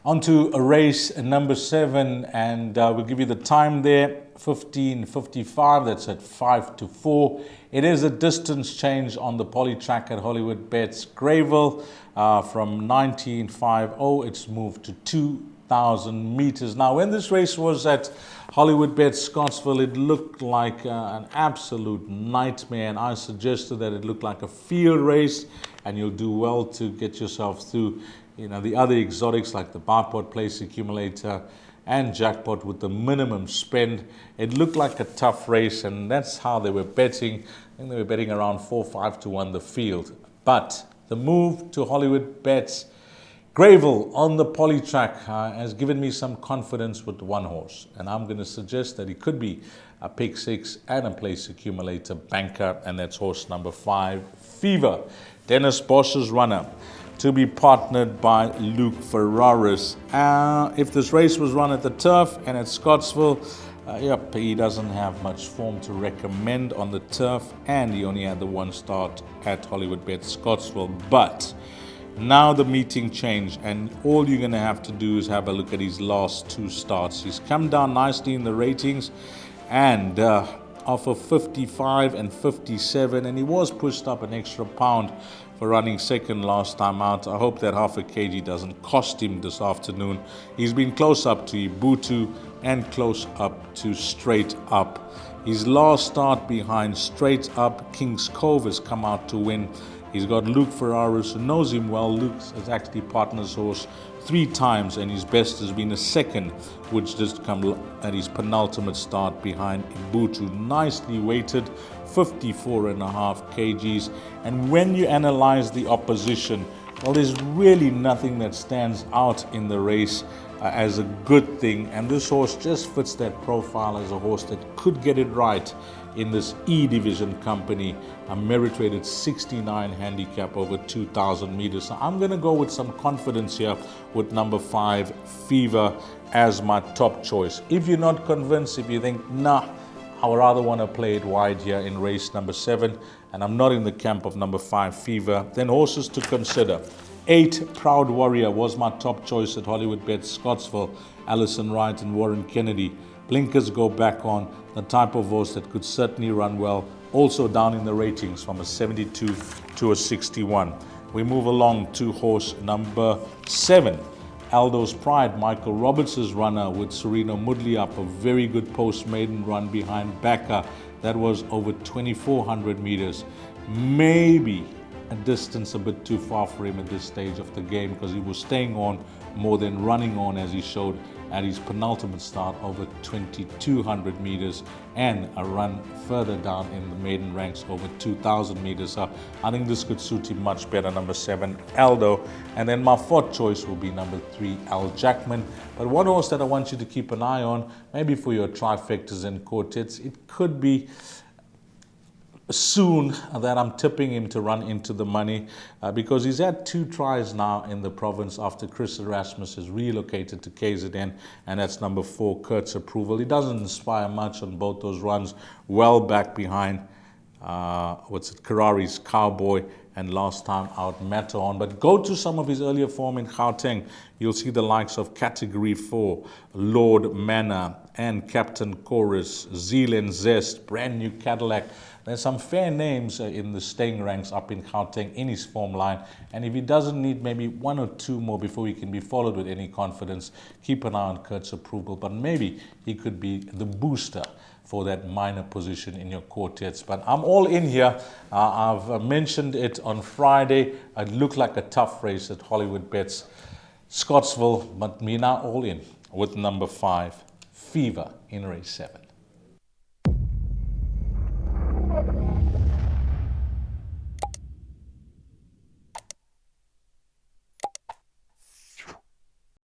On to race number 7, and we'll give you the time there, 15:55. That's at 5 to 4. It is a distance change on the poly track at Hollywood Bets Greyville from 1950. It's moved to 2,000 meters. Now, when this race was at Hollywood Bets Scottsville, it looked like an absolute nightmare, and I suggested that it looked like a field race, and you'll do well to get yourself through the other exotics like the Barpot Place Accumulator and Jackpot with the minimum spend. It looked like a tough race, and that's how they were betting. I think they were betting around 4-5 to 1 the field. But the move to Hollywood Bets Greyville on the poly track has given me some confidence with one horse, and I'm going to suggest that he could be a pick 6 and a place accumulator banker, and that's horse number 5, Fever, Dennis Bosch's runner, to be partnered by Luke Ferraris. If this race was run at the turf and at Scottsville, he doesn't have much form to recommend on the turf, and he only had the one start at Hollywood Bets Scottsville. But now the meeting changed, and all you're going to have to do is have a look at his last 2 starts. He's come down nicely in the ratings, and off of 55 and 57, and he was pushed up an extra pound for running second last time out. I hope that half a kg doesn't cost him this afternoon. He's been close up to Ibutu and close up to Straight Up. His last start behind Straight Up, King's Cove, has come out to win. He's got Luke Ferraris, who knows him well. Luke has actually partnered his horse 3 times, and his best has been a second, which just come at his penultimate start behind Ibutu. Nicely weighted, 54.5 kgs. And when you analyze the opposition, well, there's really nothing that stands out in the race as a good thing. And this horse just fits that profile as a horse that could get it right in this E division company, a merit rated 69 handicap over 2,000 meters. So I'm going to go with some confidence here with number 5, Fever, as my top choice. If you're not convinced, if you think, nah, I would rather want to play it wide here in race number 7, and I'm not in the camp of number 5, Fever, then horses to consider. 8, Proud Warrior, was my top choice at Hollywood Bets Scottsville. Alison Wright and Warren Kennedy. Blinkers go back on, the type of horse that could certainly run well, also down in the ratings from a 72 to a 61. We move along to horse number 7, Aldo's Pride, Michael Roberts' runner, with Serena Mudley up, a very good post-maiden run behind Backer. That was over 2,400 meters. Maybe a distance a bit too far for him at this stage of the game, because he was staying on more than running on, as he showed at his penultimate start, over 2,200 meters, and a run further down in the maiden ranks over 2,000 meters. So I think this could suit him much better, number 7, Aldo. And then my 4th choice will be number 3, Al Jackman. But one horse that I want you to keep an eye on, maybe for your trifectas and quartets, it could be soon that I'm tipping him to run into the money, because he's had 2 tries now in the province after Chris Erasmus has relocated to KZN, and that's number 4, Kurt's Approval. He doesn't inspire much on both those runs, well back behind Karari's Cowboy, and last time out Matterhorn. But go to some of his earlier form in Gauteng. You'll see the likes of Category 4, Lord Manor, and Captain Chorus, Zealand Zest, Brand New Cadillac. There's some fair names in the staying ranks up in Gauteng in his form line, and if he doesn't need maybe 1 or 2 more before he can be followed with any confidence, keep an eye on Kurt's Approval. But maybe he could be the booster for that minor position in your quartets. But I'm all in here. I've mentioned it on Friday. It looked like a tough race at Hollywood Bets Scottsville, but me now all in with number 5, Fever, in race 7.